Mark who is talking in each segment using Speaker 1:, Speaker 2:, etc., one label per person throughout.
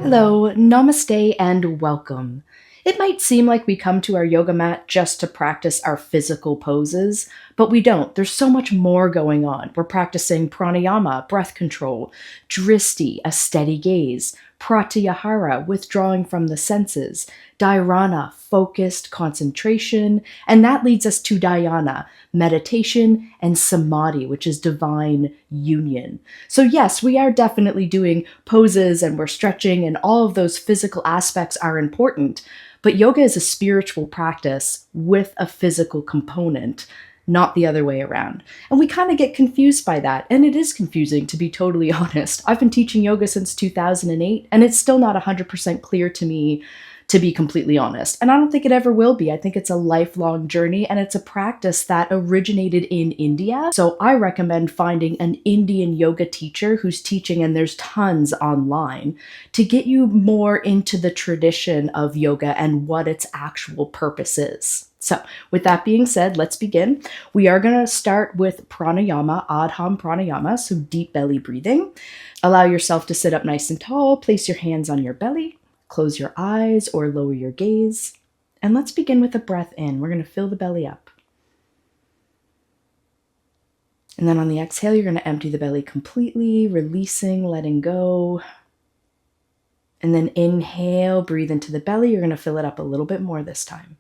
Speaker 1: Hello, Namaste and welcome. It might seem like we come to our yoga mat just to practice our physical poses, but we don't. There's so much more going on. We're practicing pranayama, breath control, dristi, a steady gaze, pratyahara, withdrawing from the senses, dharana, focused concentration, and that leads us to dhyana, meditation, and samadhi, which is divine union. So yes, we are definitely doing poses and we're stretching and all of those physical aspects are important, but yoga is a spiritual practice with a physical component, not the other way around. And we kind of get confused by that, and it is confusing, to be totally honest. I've been teaching yoga since 2008, and it's still not 100% clear to me, to be completely honest. And I don't think it ever will be. I think it's a lifelong journey, and it's a practice that originated in India. So I recommend finding an Indian yoga teacher who's teaching, and there's tons online, to get you more into the tradition of yoga and what its actual purpose is. So with that being said, let's begin. We are going to start with pranayama, adham pranayama, so deep belly breathing. Allow yourself to sit up nice and tall. Place your hands on your belly. Close your eyes or lower your gaze. And let's begin with a breath in. We're going to fill the belly up. And then on the exhale, you're going to empty the belly completely, releasing, letting go. And then inhale, breathe into the belly. You're going to fill it up a little bit more this time.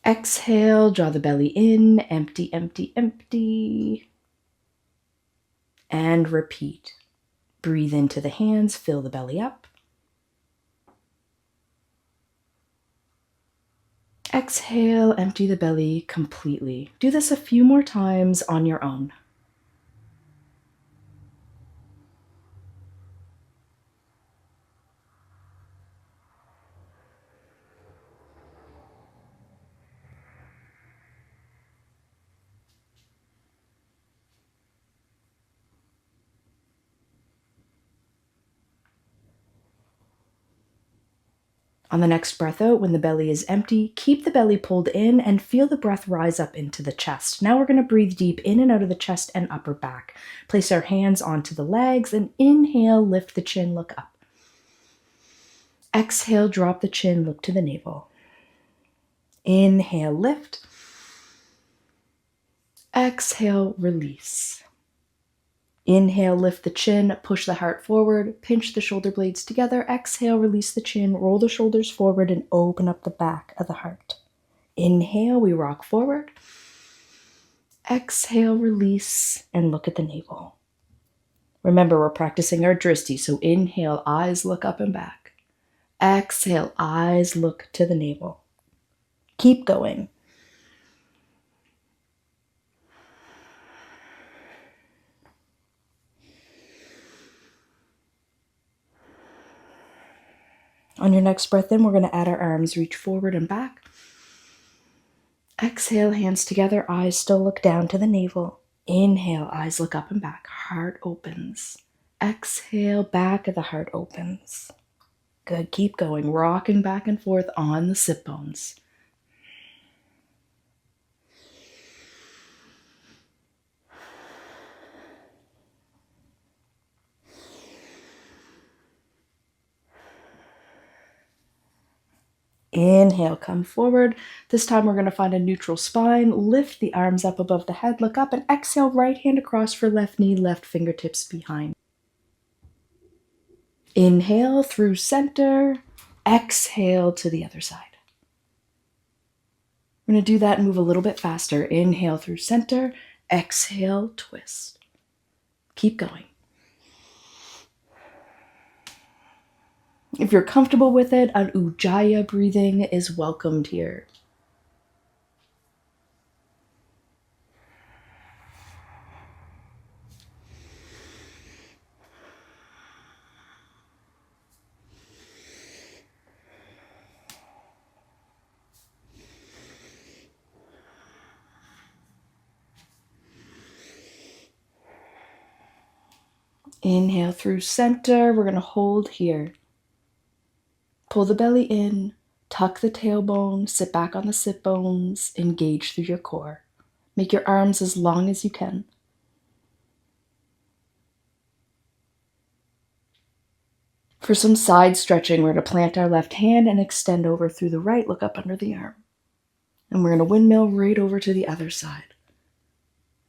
Speaker 1: Exhale, draw the belly in, empty, empty, empty. And repeat. Breathe into the hands, fill the belly up. Exhale, empty the belly completely. Do this a few more times on your own. On the next breath out, when the belly is empty, keep the belly pulled in and feel the breath rise up into the chest. Now we're going to breathe deep in and out of the chest and upper back. Place our hands onto the legs and inhale, lift the chin, look up. Exhale, drop the chin, look to the navel. Inhale, lift. Exhale, release. Inhale, lift the chin, push the heart forward, pinch the shoulder blades together. Exhale, release the chin, roll the shoulders forward and open up the back of the heart. Inhale, we rock forward. Exhale, release, and look at the navel. Remember, we're practicing our dristi, so inhale, eyes look up and back. Exhale, eyes look to the navel. Keep going. On your next breath in, we're going to add our arms, reach forward and back. Exhale, hands together, eyes still look down to the navel. Inhale, eyes look up and back, heart opens. Exhale, back of the heart opens. Good, keep going, rocking back and forth on the sit bones. Inhale, come forward. This time we're going to find a neutral spine. Lift the arms up above the head, look up, and exhale, right hand across for left knee, left fingertips behind. Inhale through center. Exhale to the other side. We're going to do that and move a little bit faster. Inhale through center. Exhale, twist. Keep going. If you're comfortable with it, an ujjayi breathing is welcomed here. Inhale through center. We're going to hold here. Pull the belly in, tuck the tailbone, sit back on the sit bones, engage through your core. Make your arms as long as you can. For some side stretching, we're going to plant our left hand and extend over through the right, look up under the arm. And we're going to windmill right over to the other side.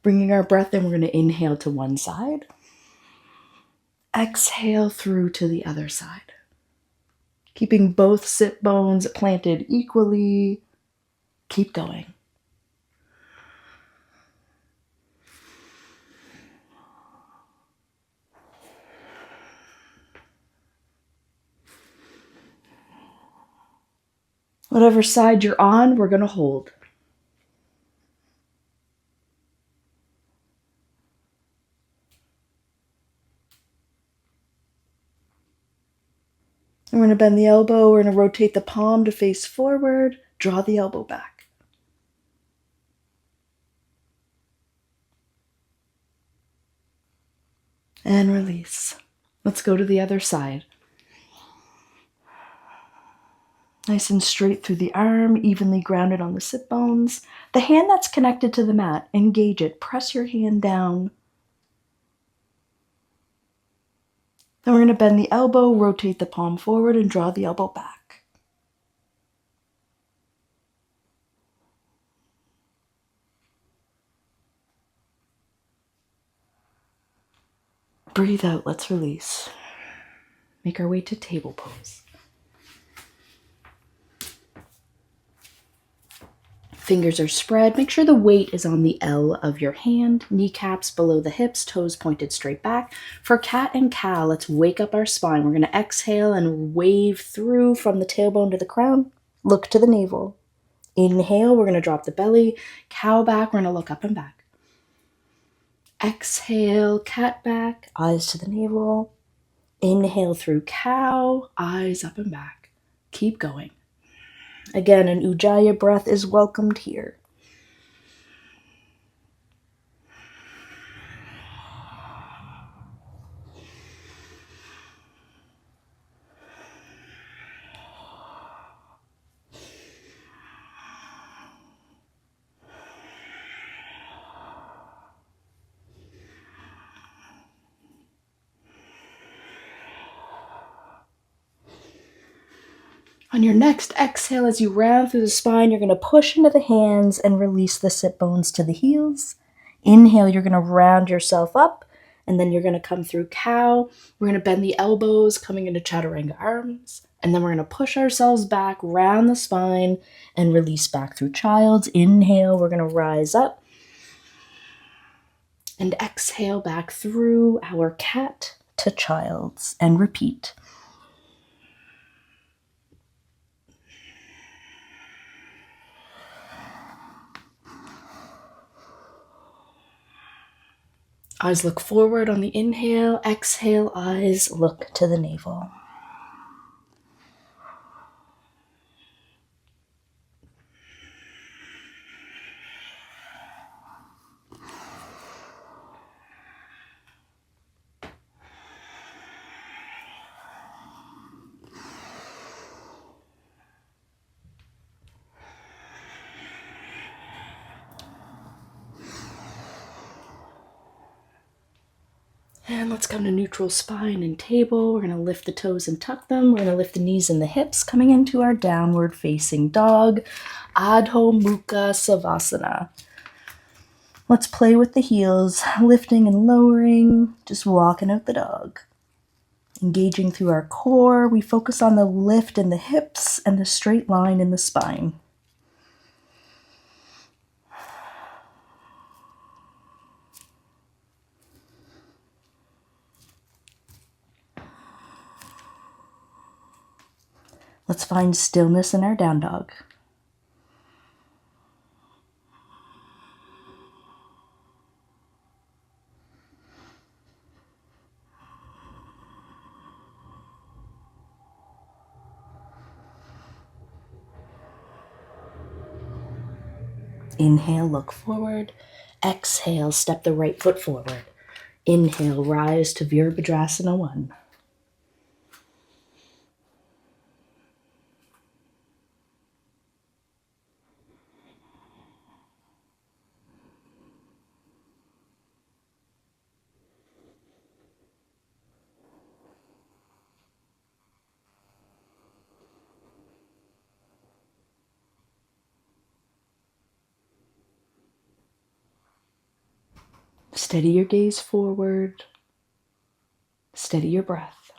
Speaker 1: Bringing our breath in, we're going to inhale to one side. Exhale through to the other side. Keeping both sit bones planted equally. Keep going. Whatever side you're on, we're going to hold. We're going to bend the elbow. We're going to rotate the palm to face forward. Draw the elbow back. And release. Let's go to the other side. Nice and straight through the arm, evenly grounded on the sit bones. The hand that's connected to the mat, engage it. Press your hand down. Then we're going to bend the elbow, rotate the palm forward, and draw the elbow back. Breathe out, let's release. Make our way to table pose. Fingers are spread. Make sure the weight is on the L of your hand. Kneecaps below the hips, toes pointed straight back. For cat and cow, let's wake up our spine. We're going to exhale and wave through from the tailbone to the crown. Look to the navel. Inhale, we're going to drop the belly. Cow back, we're going to look up and back. Exhale, cat back, eyes to the navel. Inhale through cow, eyes up and back. Keep going. Again, an Ujjayi breath is welcomed here. On your next exhale, as you round through the spine, you're going to push into the hands and release the sit bones to the heels. Inhale, you're going to round yourself up, and then you're going to come through cow. We're going to bend the elbows, coming into chaturanga arms, and then we're going to push ourselves back, round the spine, and release back through child's. Inhale, we're going to rise up, and exhale back through our cat to child's, and repeat. Eyes look forward on the inhale. Exhale, eyes look to the navel. And let's come to neutral spine and table. We're going to lift the toes and tuck them. We're going to lift the knees and the hips, coming into our downward facing dog, Adho Mukha Savasana. Let's play with the heels, lifting and lowering, just walking out the dog. Engaging through our core, we focus on the lift in the hips and the straight line in the spine. Let's find stillness in our down dog. Inhale, look forward. Exhale, step the right foot forward. Inhale, rise to Virabhadrasana 1. Steady your gaze forward. Steady your breath.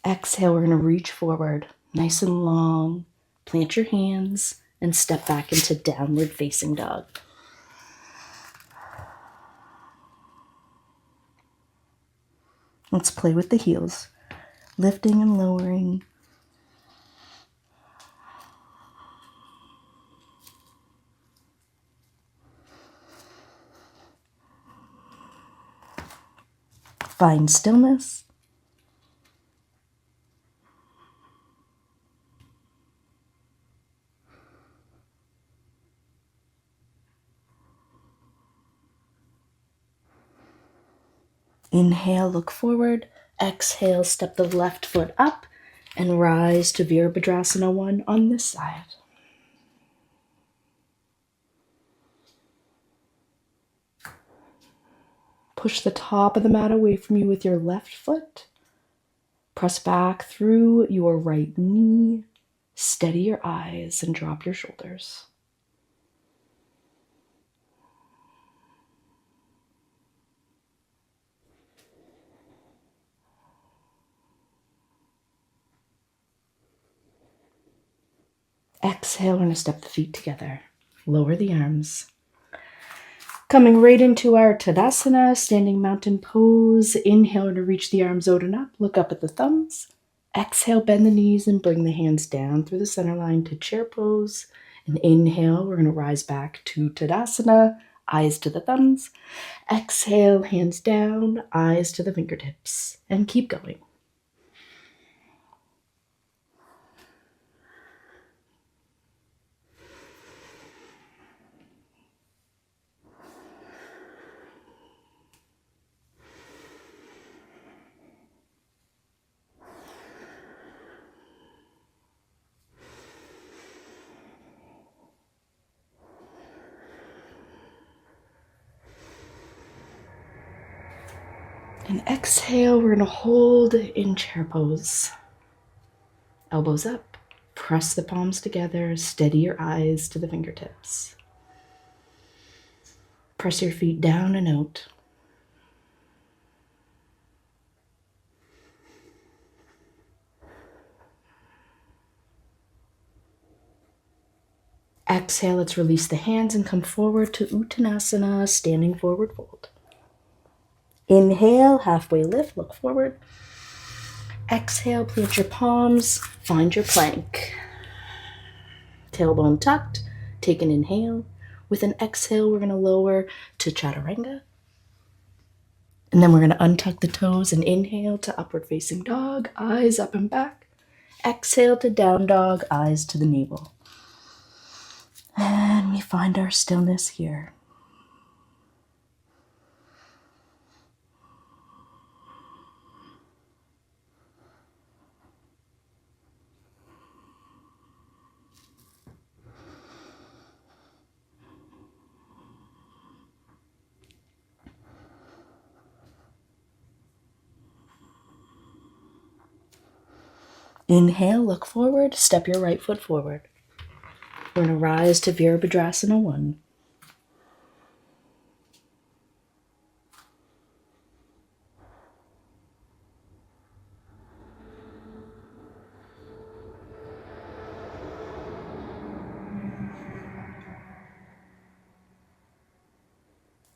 Speaker 1: Exhale, we're going to reach forward, nice and long. Plant your hands and step back into downward facing dog. Let's play with the heels, lifting and lowering. Find stillness. Inhale, look forward. Exhale, step the left foot up and rise to Virabhadrasana 1 on this side. Push the top of the mat away from you with your left foot. Press back through your right knee. Steady your eyes and drop your shoulders. Exhale, we're going to step the feet together. Lower the arms. Coming right into our Tadasana, standing mountain pose. Inhale to reach the arms out and up. Look up at the thumbs. Exhale, bend the knees and bring the hands down through the center line to chair pose. And inhale, we're going to rise back to Tadasana, eyes to the thumbs. Exhale, hands down, eyes to the fingertips. And keep going. And exhale, we're going to hold in chair pose. Elbows up, press the palms together, steady your eyes to the fingertips. Press your feet down and out. Exhale, let's release the hands and come forward to Uttanasana, standing forward fold. Inhale, halfway lift, look forward. Exhale, plant your palms, find your plank. Tailbone tucked, take an inhale. With an exhale, we're going to lower to Chaturanga. And then we're going to untuck the toes and inhale to upward facing dog, eyes up and back. Exhale to down dog, eyes to the navel. And we find our stillness here. Inhale, look forward, step your right foot forward. We're going to rise to Virabhadrasana 1.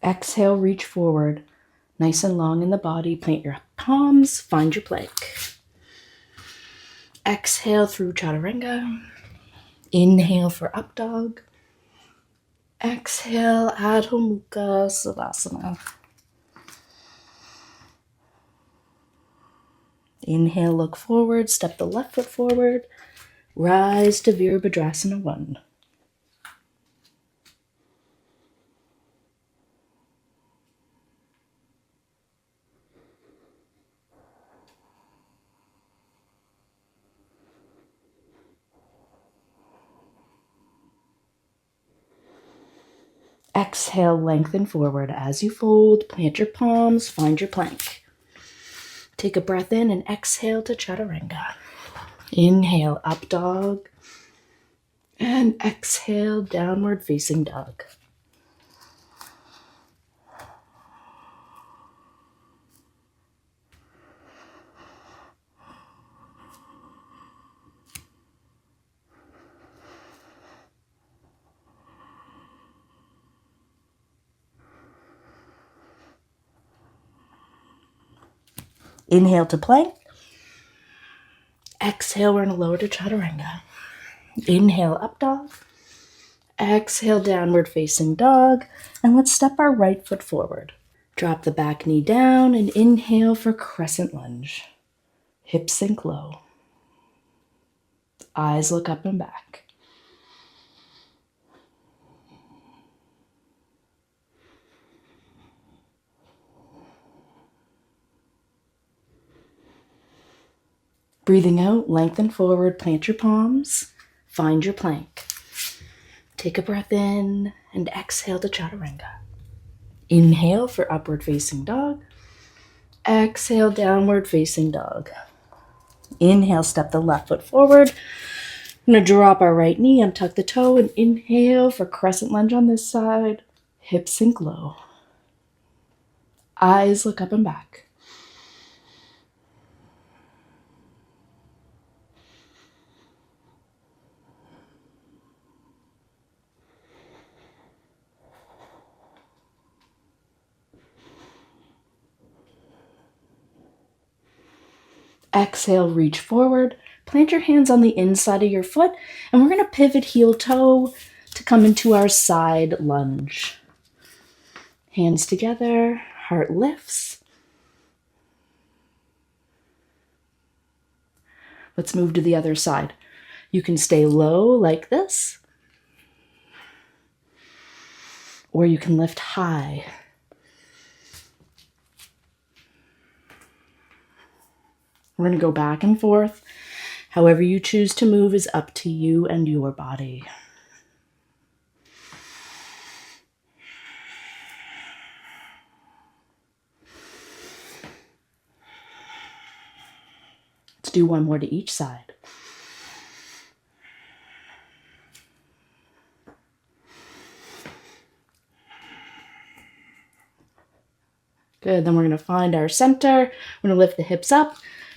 Speaker 1: Exhale, reach forward, nice and long in the body. Plant your palms, find your plank. Exhale through Chaturanga. Inhale for up dog. Exhale, Adho Mukha Savasana. Inhale, look forward, step the left foot forward. Rise to Virabhadrasana 1. Exhale, lengthen forward as you fold. Plant your palms, find your plank. Take a breath in and exhale to Chaturanga. Inhale, up dog. And exhale, downward facing dog. Inhale to plank. Exhale, we're going to lower to chaturanga. Inhale, up dog. Exhale, downward facing dog. And let's step our right foot forward. Drop the back knee down and inhale for crescent lunge. Hips sink low. Eyes look up and back. Breathing out, lengthen forward, plant your palms, find your plank. Take a breath in and exhale to chaturanga. Inhale for upward facing dog. Exhale, downward facing dog. Inhale, step the left foot forward. I'm going to drop our right knee, untuck the toe, and inhale for crescent lunge on this side. Hips sink low. Eyes look up and back. Exhale, reach forward. Plant your hands on the inside of your foot, and we're going to pivot heel toe to come into our side lunge. Hands together, heart lifts. Let's move to the other side. You can stay low like this, or you can lift high. We're going to go back and forth. However you choose to move is up to you and your body. Let's do one more to each side. Good, then we're going to find our center. We're going to lift the hips up,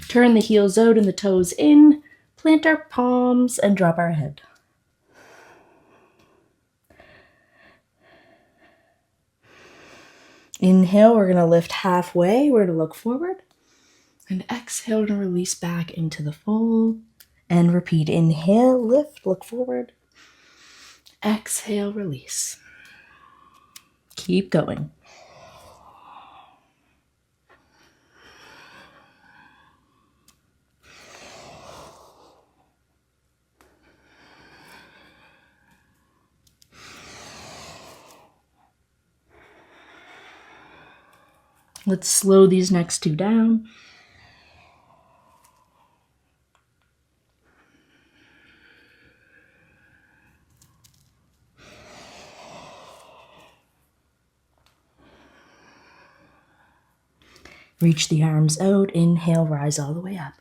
Speaker 1: turn the heels out and the toes in, plant our palms, and drop our head. Inhale, we're going to lift halfway. We're going to look forward. And exhale, we're going to release back into the fold. And repeat. Inhale, lift, look forward. Exhale, release. Keep going. Let's slow these next two down. Reach the arms out. Inhale, rise all the way up.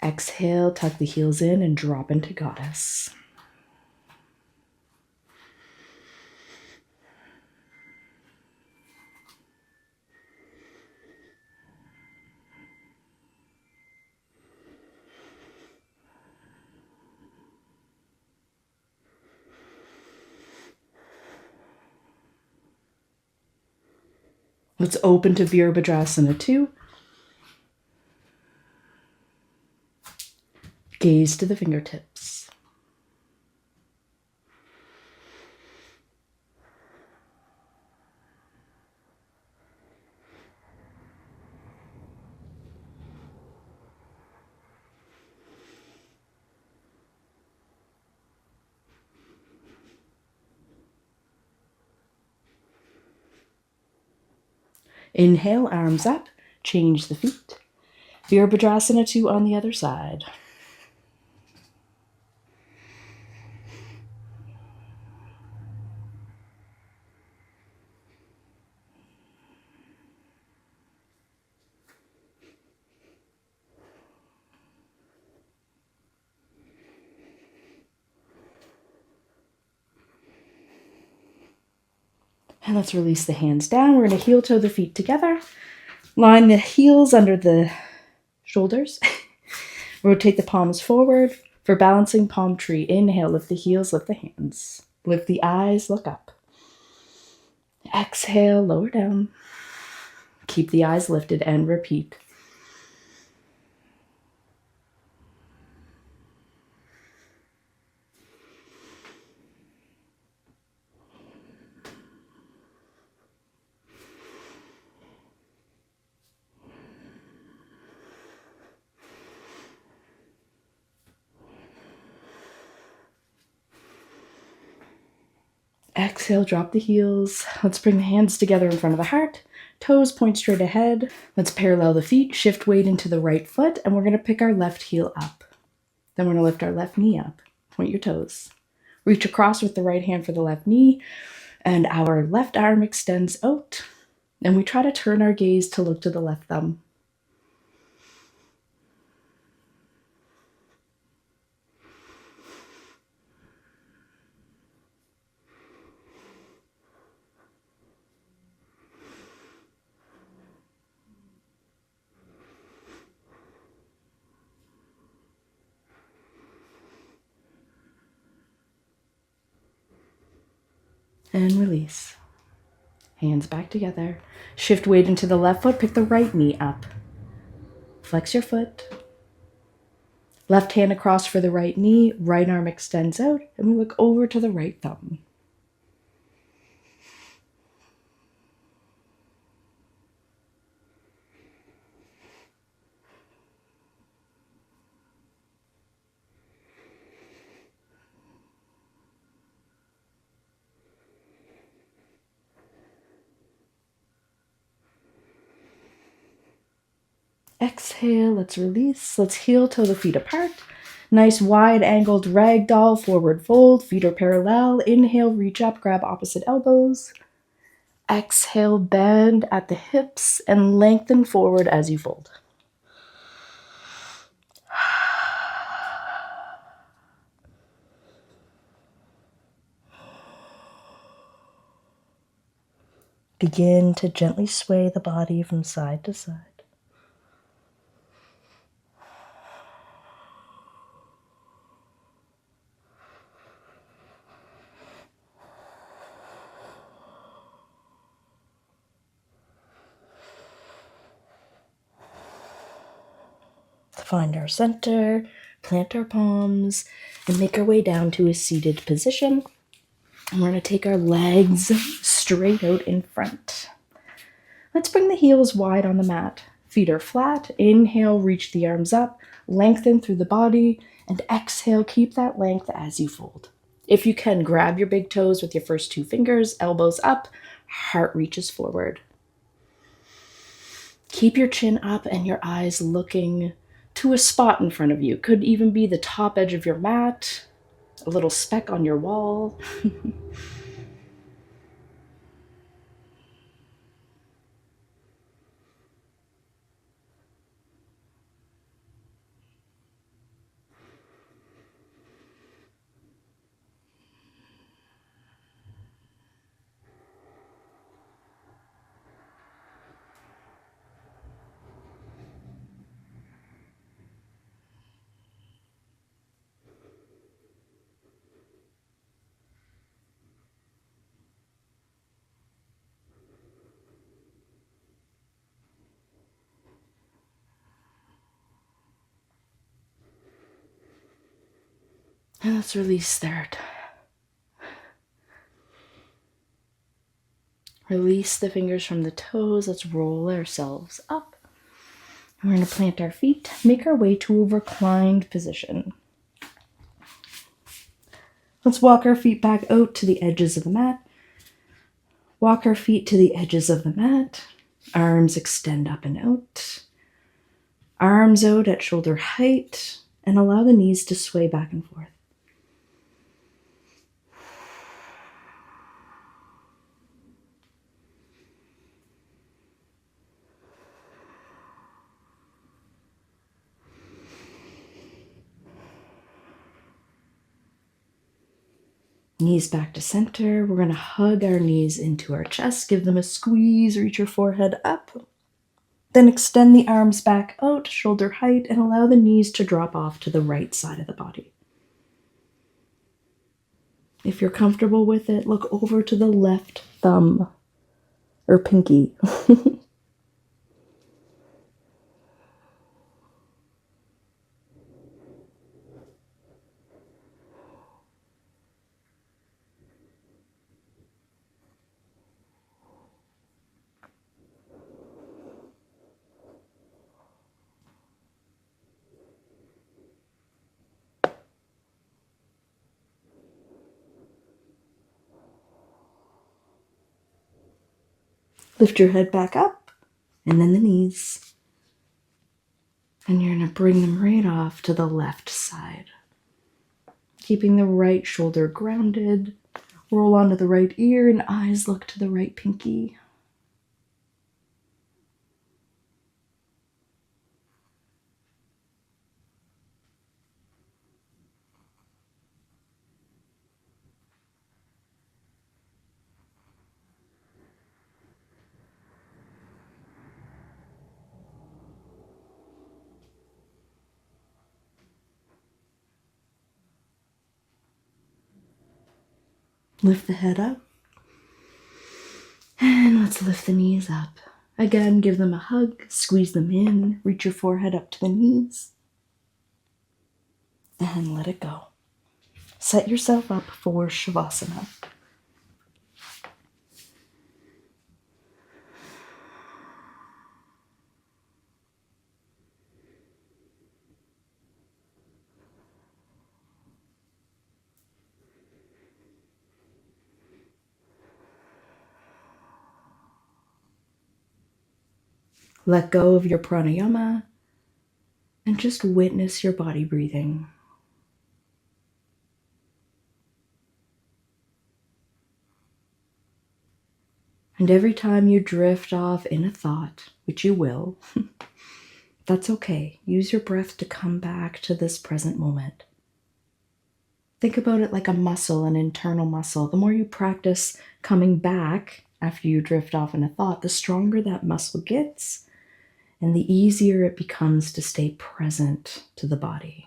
Speaker 1: Exhale, tuck the heels in and drop into goddess. Let's open to Virabhadrasana 2. Gaze to the fingertips. Inhale, arms up, change the feet. Virabhadrasana 2 on the other side. And let's release the hands down. We're going to heel toe the feet together. Line the heels under the shoulders. Rotate the palms forward. For balancing palm tree, inhale, lift the heels, lift the hands. Lift the eyes, look up. Exhale, lower down. Keep the eyes lifted and repeat. Exhale, drop the heels. Let's bring the hands together in front of the heart. Toes point straight ahead. Let's parallel the feet, shift weight into the right foot, and we're going to pick our left heel up. Then we're going to lift our left knee up. Point your toes. Reach across with the right hand for the left knee, and our left arm extends out. And we try to turn our gaze to look to the left thumb. And release. Hands back together. Shift weight into the left foot. Pick the right knee up. Flex your foot. Left hand across for the right knee. Right arm extends out. And we look over to the right thumb. Exhale, let's release. Let's heel toe the feet apart. Nice wide angled ragdoll, forward fold, feet are parallel. Inhale, reach up, grab opposite elbows. Exhale, bend at the hips and lengthen forward as you fold. Begin to gently sway the body from side to side. Find our center, plant our palms, and make our way down to a seated position. And we're going to take our legs straight out in front. Let's bring the heels wide on the mat. Feet are flat. Inhale, reach the arms up, lengthen through the body, and exhale, keep that length as you fold. If you can, grab your big toes with your first two fingers, elbows up, heart reaches forward. Keep your chin up and your eyes looking to a spot in front of you. Could even be the top edge of your mat, a little speck on your wall. And let's release there. Release the fingers from the toes. Let's roll ourselves up. We're going to plant our feet, make our way to a reclined position. Let's walk our feet back out to the edges of the mat. Walk our feet to the edges of the mat. Arms extend up and out. Arms out at shoulder height, and allow the knees to sway back and forth. Knees back to center. We're going to hug our knees into our chest. Give them a squeeze. Reach your forehead up. Then extend the arms back out, shoulder height, and allow the knees to drop off to the right side of the body. If you're comfortable with it, look over to the left thumb or pinky. Lift your head back up, and then the knees. And you're going to bring them right off to the left side. Keeping the right shoulder grounded. Roll onto the right ear and eyes look to the right pinky. Lift the head up. And let's lift the knees up. Again, give them a hug, squeeze them in, reach your forehead up to the knees, and let it go. Set yourself up for shavasana. Let go of your pranayama and just witness your body breathing. And every time you drift off in a thought, which you will, that's okay. Use your breath to come back to this present moment. Think about it like a muscle, an internal muscle. The more you practice coming back after you drift off in a thought, the stronger that muscle gets and the easier it becomes to stay present to the body.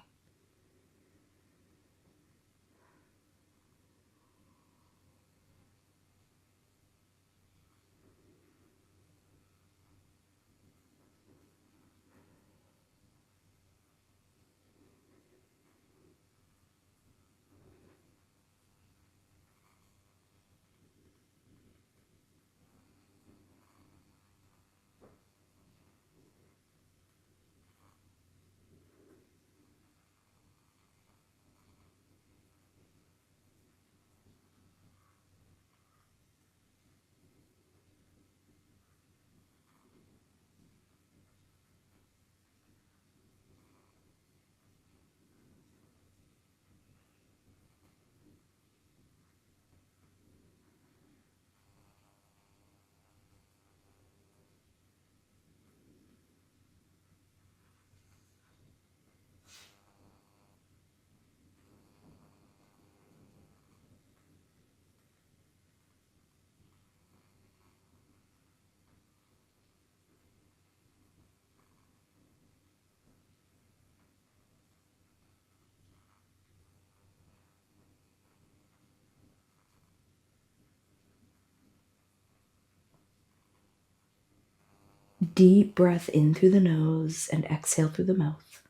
Speaker 1: Deep breath in through the nose and exhale through the mouth.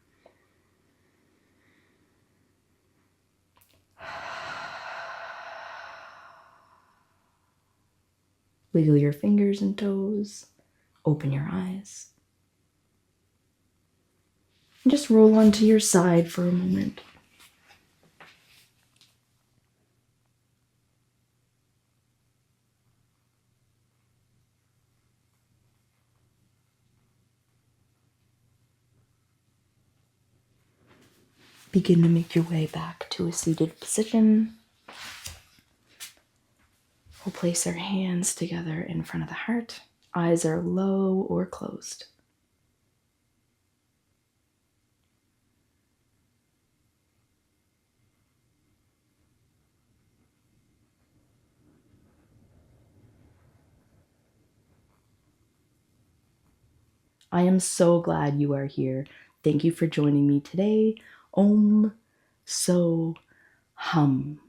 Speaker 1: Wiggle your fingers and toes. Open your eyes. And just roll onto your side for a moment. Begin to make your way back to a seated position. We'll place our hands together in front of the heart. Eyes are low or closed. I am so glad you are here. Thank you for joining me today. Om So Hum.